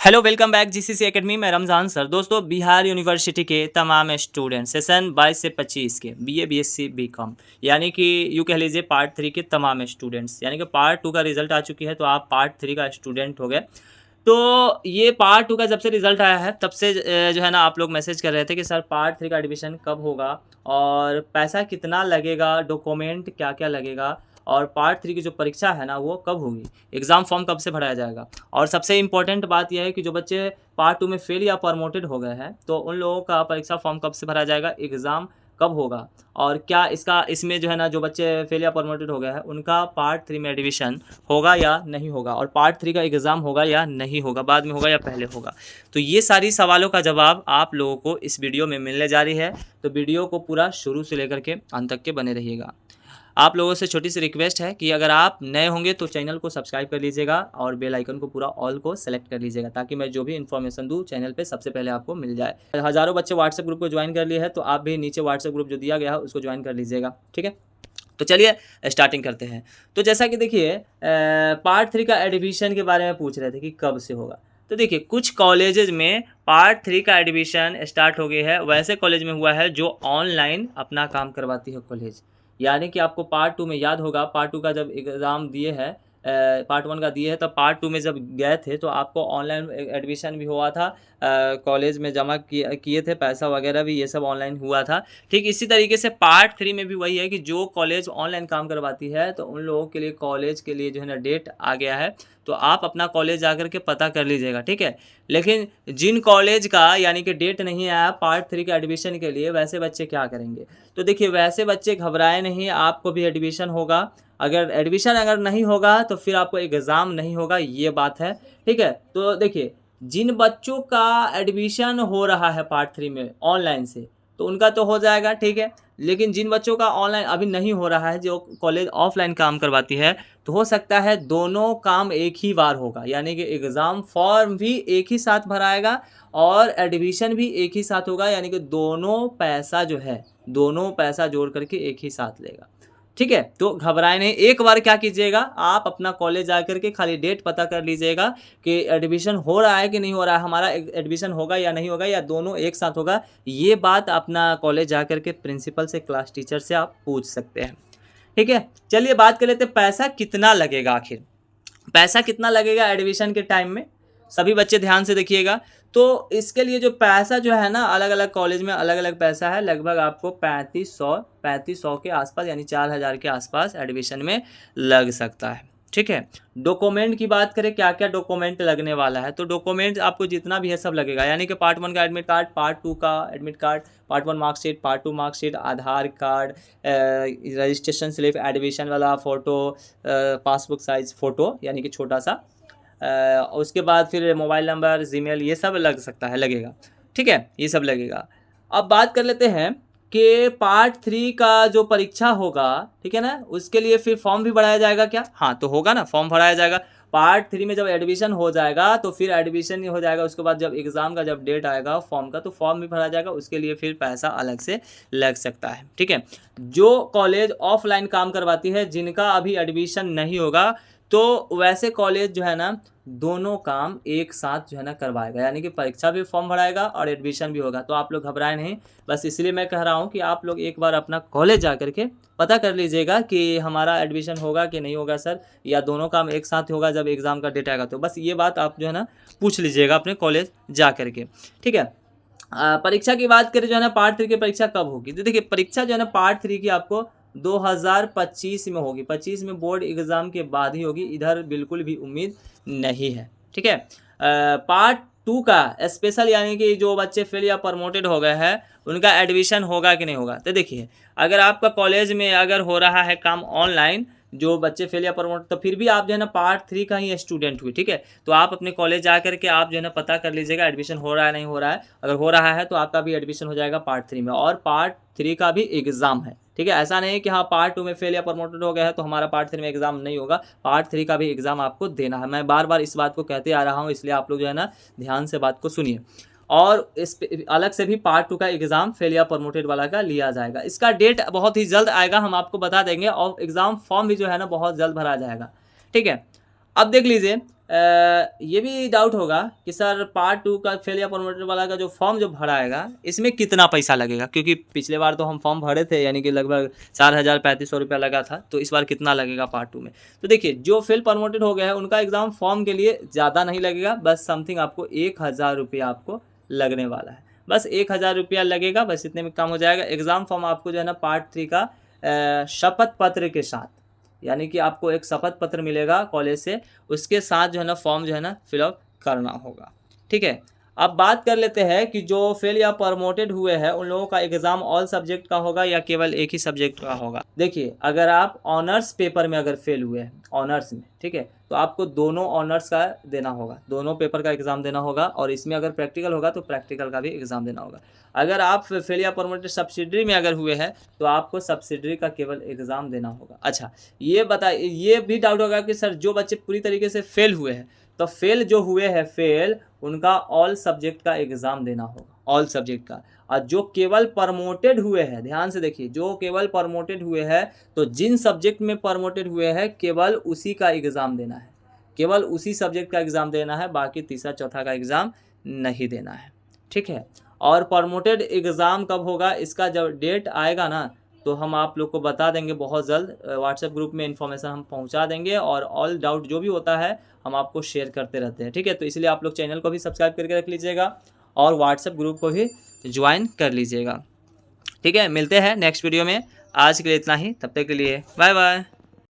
Hello welcome back GCC academy में Ramzan sir. दोस्तों, Bihar university के तमाम स्टूडेंट सेशन 22 से 25 के बीए बीएससी बीकॉम यानी कि यूँ कह लीजिए पार्ट 3 के तमाम स्टूडेंट्स, यानी कि पार्ट 2 का रिजल्ट आ चुकी है तो आप पार्ट 3 का स्टूडेंट हो गए। तो ये पार्ट 2 का जब से रिजल्ट आया है तब से जो है ना आप लोग मैसेज कर रहे थे कि सर पार्ट 3 का एडमिशन कब होगा और पैसा कितना लगेगा, डॉक्यूमेंट क्या क्या लगेगा और पार्ट 3 की जो परीक्षा है ना वो कब होगी, एग्ज़ाम फॉर्म कब से भराया जाएगा। और सबसे इम्पोर्टेंट बात यह है कि जो बच्चे पार्ट 2 में फेल या प्रमोटेड हो गए हैं तो उन लोगों का परीक्षा फॉर्म कब से भराया जाएगा, एग्ज़ाम कब होगा और क्या इसमें जो है ना जो बच्चे फेल या प्रमोटेड हो गए हैं उनका पार्ट 3 में एडमिशन होगा या नहीं होगा और पार्ट 3 का एग्ज़ाम होगा या नहीं होगा, बाद में होगा या पहले होगा। तो ये सारी सवालों का जवाब आप लोगों को इस वीडियो में मिलने जा रही है, तो वीडियो को पूरा शुरू से लेकर के अंत तक के बने रहिएगा। आप लोगों से छोटी सी रिक्वेस्ट है कि अगर आप नए होंगे तो चैनल को सब्सक्राइब कर लीजिएगा और बेल आइकन को पूरा ऑल को सेलेक्ट कर लीजिएगा ताकि मैं जो भी इन्फॉर्मेशन दूँ चैनल पे सबसे पहले आपको मिल जाए। हज़ारों बच्चे व्हाट्सएप ग्रुप को ज्वाइन कर लिए हैं तो आप भी नीचे व्हाट्सएप ग्रुप जो दिया गया है उसको ज्वाइन कर लीजिएगा, ठीक है। तो चलिए स्टार्टिंग करते हैं। तो जैसा कि देखिए पार्ट 3 का एडमिशन के बारे में पूछ रहे थे कि कब से होगा। तो देखिए कुछ कॉलेजेज में पार्ट 3 का एडमिशन स्टार्ट हो गया है, वैसे कॉलेज में हुआ है जो ऑनलाइन अपना काम करवाती है कॉलेज। यानी कि आपको पार्ट 2 में याद होगा, पार्ट 2 का जब एग्ज़ाम दिए हैं, पार्ट 1 का दिए हैं, तब पार्ट 2 में जब गए थे तो आपको ऑनलाइन एडमिशन भी हुआ था, कॉलेज में जमा किए थे, पैसा वगैरह भी ये सब ऑनलाइन हुआ था। ठीक इसी तरीके से पार्ट 3 में भी वही है कि जो कॉलेज ऑनलाइन काम करवाती है तो उन लोगों के लिए कॉलेज के लिए जो है ना डेट आ गया है, तो आप अपना कॉलेज जाकर के पता कर लीजिएगा, ठीक है। लेकिन जिन कॉलेज का यानी कि डेट नहीं आया पार्ट 3 के एडमिशन के लिए, वैसे बच्चे क्या करेंगे? तो देखिए वैसे बच्चे घबराए नहीं, आपको भी एडमिशन होगा। अगर नहीं होगा तो फिर आपको एग्ज़ाम नहीं होगा, ये बात है, ठीक है। तो देखिए जिन बच्चों का एडमिशन हो रहा है पार्ट 3 में ऑनलाइन से तो उनका तो हो जाएगा, ठीक है। लेकिन जिन बच्चों का ऑनलाइन अभी नहीं हो रहा है, जो कॉलेज ऑफलाइन काम करवाती है, तो हो सकता है दोनों काम एक ही बार होगा, यानी कि एग्ज़ाम फॉर्म भी एक ही साथ भराएगा और एडमिशन भी एक ही साथ होगा, यानी कि दोनों पैसा जोड़ करके एक ही साथ लेगा, ठीक है। तो घबराए नहीं, एक बार क्या कीजिएगा, आप अपना कॉलेज जाकर के खाली डेट पता कर लीजिएगा कि एडमिशन हो रहा है कि नहीं हो रहा है, हमारा एडमिशन होगा या नहीं होगा या दोनों एक साथ होगा। ये बात अपना कॉलेज जाकर के प्रिंसिपल से, क्लास टीचर से आप पूछ सकते हैं, ठीक है। चलिए बात कर लेते हैं पैसा कितना लगेगा। आखिर पैसा कितना लगेगा एडमिशन के टाइम में, सभी बच्चे ध्यान से देखिएगा। तो इसके लिए जो पैसा जो है ना, अलग अलग कॉलेज में अलग अलग पैसा है, लगभग आपको 3500 के आसपास यानी 4000 के आसपास एडमिशन में लग सकता है, ठीक है। डॉक्यूमेंट की बात करें, क्या क्या डॉक्यूमेंट लगने वाला है, तो डॉक्यूमेंट आपको जितना भी है सब लगेगा, यानी कि पार्ट 1 का एडमिट कार्ड, पार्ट 2 का admit card, part 1 marksheet, part 2 marksheet, Aadhaar card, registration slip, admission वाला फ़ोटो, पासबुक साइज़ फ़ोटो यानी कि छोटा सा, उसके बाद फिर मोबाइल नंबर, जीमेल, ये सब लगेगा, ठीक है, ये सब लगेगा। अब बात कर लेते हैं कि पार्ट 3 का जो परीक्षा होगा, ठीक है ना, उसके लिए फिर फॉर्म भी भराया जाएगा क्या? हाँ, तो होगा ना, फॉर्म भराया जाएगा। पार्ट 3 में जब एडमिशन हो जाएगा तो फिर एडमिशन ही हो जाएगा, उसके बाद जब एग्ज़ाम का जब डेट आएगा फॉर्म का तो फॉर्म भी भरा जाएगा, उसके लिए फिर पैसा अलग से लग सकता है, ठीक है। जो कॉलेज ऑफलाइन काम करवाती है, जिनका अभी एडमिशन नहीं होगा, तो वैसे कॉलेज जो है ना दोनों काम एक साथ जो है ना करवाएगा, यानी कि परीक्षा भी फॉर्म भराएगा और एडमिशन भी होगा। तो आप लोग घबराए नहीं, बस इसलिए मैं कह रहा हूँ कि आप लोग एक बार अपना कॉलेज जा करके पता कर लीजिएगा कि हमारा एडमिशन होगा कि नहीं होगा सर, या दोनों काम एक साथ होगा जब एग्ज़ाम का डेट आएगा। तो बस ये बात आप जो है ना पूछ लीजिएगा अपने कॉलेज जा करके, ठीक है। परीक्षा की बात करें जो है ना पार्ट 3 की परीक्षा कब होगी, तो देखिए परीक्षा जो है ना पार्ट 3 की आपको 2025 में होगी, 25 में बोर्ड एग्ज़ाम के बाद ही होगी, इधर बिल्कुल भी उम्मीद नहीं है, ठीक है। पार्ट 2 का स्पेशल यानी कि जो बच्चे फेल या प्रमोटेड हो गए हैं उनका एडमिशन होगा कि नहीं होगा, तो देखिए अगर आपका कॉलेज में अगर हो रहा है काम ऑनलाइन, जो बच्चे फेल या प्रमोट, तो फिर भी आप जो है ना पार्ट 3 का ही स्टूडेंट हुई, ठीक है। तो आप अपने कॉलेज जा करके आप जो है ना पता कर लीजिएगा एडमिशन हो रहा है नहीं हो रहा है, अगर हो रहा है तो आपका भी एडमिशन हो जाएगा पार्ट 3 में, और पार्ट 3 का भी एग्ज़ाम है, ठीक है। ऐसा नहीं कि हाँ पार्ट 2 में फेल या प्रमोटेड हो गया है तो हमारा पार्ट 3 में एग्ज़ाम नहीं होगा, पार्ट 3 का भी एग्ज़ाम आपको देना है। मैं बार बार इस बात को कहते आ रहा हूँ, इसलिए आप लोग जो है ना ध्यान से बात को सुनिए। और इस अलग से भी पार्ट 2 का एग्ज़ाम फेल या प्रमोटेड वाला का लिया जाएगा, इसका डेट बहुत ही जल्द आएगा, हम आपको बता देंगे, और एग्ज़ाम फॉर्म भी जो है ना बहुत जल्द भरा जाएगा, ठीक है। अब देख लीजिए ये भी डाउट होगा कि सर पार्ट 2 का फेल या प्रमोटेड वाला का जो फॉर्म जो भराएगा इसमें कितना पैसा लगेगा, क्योंकि पिछले बार तो हम फॉर्म भरे थे यानी कि लगभग 4,3500 रुपया लगा था, तो इस बार कितना लगेगा पार्ट 2 में। तो देखिए जो फेल प्रमोटेड हो गया है उनका एग्ज़ाम फॉर्म के लिए ज़्यादा नहीं लगेगा, बस समथिंग आपको 1,000 रुपया आपको लगने वाला है, बस 1,000 रुपया लगेगा, बस इतने में काम हो जाएगा। एग्ज़ाम फॉर्म आपको जो है ना पार्ट 3 का शपथ पत्र के साथ, यानी कि आपको एक शपथ पत्र मिलेगा कॉलेज से, उसके साथ जो है ना फॉर्म जो है ना फिलअप करना होगा। ठीक है, अब बात कर लेते हैं कि जो फेल या प्रमोटेड हुए हैं उन लोगों का एग्ज़ाम ऑल सब्जेक्ट का होगा या केवल एक ही सब्जेक्ट का होगा। देखिए अगर आप ऑनर्स पेपर में अगर फेल हुए हैं ऑनर्स में, ठीक है, तो आपको दोनों ऑनर्स का देना होगा, दोनों पेपर का एग्ज़ाम देना होगा, और इसमें अगर प्रैक्टिकल होगा तो प्रैक्टिकल का भी एग्ज़ाम देना होगा। अगर आप फेल या प्रमोटेड सब्सिडरी में अगर हुए हैं तो आपको सब्सिडरी का केवल एग्ज़ाम देना होगा। अच्छा ये भी डाउट होगा कि सर जो बच्चे पूरी तरीके से फेल हुए हैं, तो फेल जो हुए हैं फेल उनका ऑल सब्जेक्ट का एग्ज़ाम देना होगा, ऑल सब्जेक्ट का। और जो केवल प्रमोटेड हुए हैं, ध्यान से देखिए, जो केवल प्रमोटेड हुए हैं तो जिन सब्जेक्ट में प्रमोटेड हुए हैं केवल उसी का एग्ज़ाम देना है, केवल उसी सब्जेक्ट का एग्ज़ाम देना है, बाकी तीसरा चौथा का एग्ज़ाम नहीं देना है। ठीक है, और प्रमोटेड एग्ज़ाम कब होगा इसका जब डेट आएगा ना तो हम आप लोग को बता देंगे बहुत जल्द, व्हाट्सएप ग्रुप में इन्फॉर्मेशन हम पहुंचा देंगे, और ऑल डाउट जो भी होता है हम आपको शेयर करते रहते हैं। ठीक है, तो इसलिए आप लोग चैनल को भी सब्सक्राइब करके रख लीजिएगा और व्हाट्सएप ग्रुप को भी ज्वाइन कर लीजिएगा। ठीक है, मिलते हैं नेक्स्ट वीडियो में, आज के लिए इतना ही, तब तक के लिए बाय बाय।